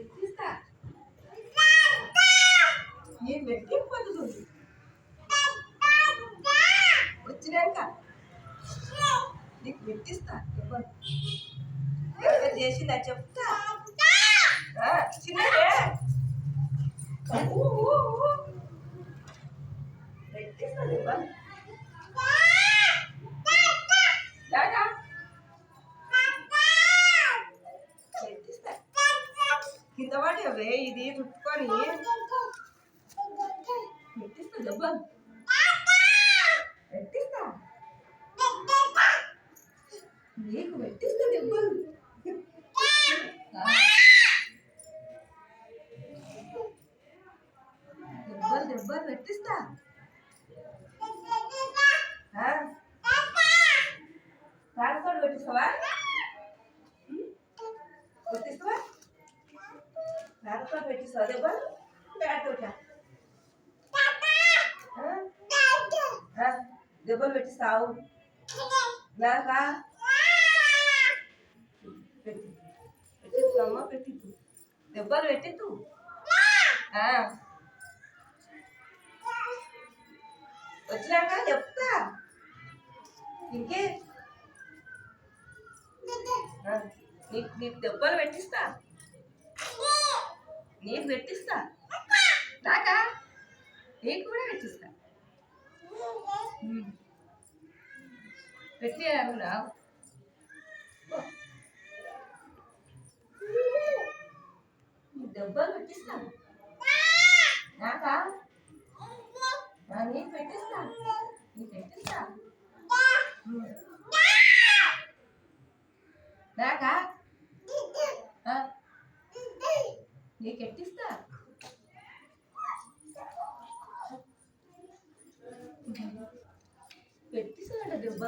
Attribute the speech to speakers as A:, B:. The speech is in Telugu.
A: ఎక్కిస్తా. నేను పెట్టిపోతుంది వచ్చినాక నీకు పెట్టిస్తా. ఎవరు చేసిందా చెప్తా. చిన్నదే పెట్టిస్తుంది. పెట్టిస్తా. కింద పడేవే ఇది చుట్టుకొని పెట్టిస్తా. దెబ్బ పెట్టిస్తా. నీకు పెట్టిస్తా దెబ్బలు. దెబ్బలు దెబ్బలు పెట్టిస్తా. కాడుకోడు పెట్టిస్తావా? పెట్టిస్తావా? కాడుకోడు పెట్టిస్తావా దెబ్బలు? దెబ్బలు పెట్టిస్తావు. పెట్టిస్తామా? పెట్టిద్దు. దెబ్బలు పెట్టిద్దు. వచ్చినాక చెప్తా. ఇంకే నీకు దెబ్బలు పెట్టిస్తా. నీకు పెట్టిస్తా. నాకా నీకు కూడా పెట్టిస్తా. పెట్టి రా. దెబ్బలు పెట్టిస్తాను. నాకా నీకు పెట్టిస్తా. నీకు పెట్టిస్తా. నాకా నీకు ఎట్టిస్తా. పెట్టిస్తాడ దెబ్బ.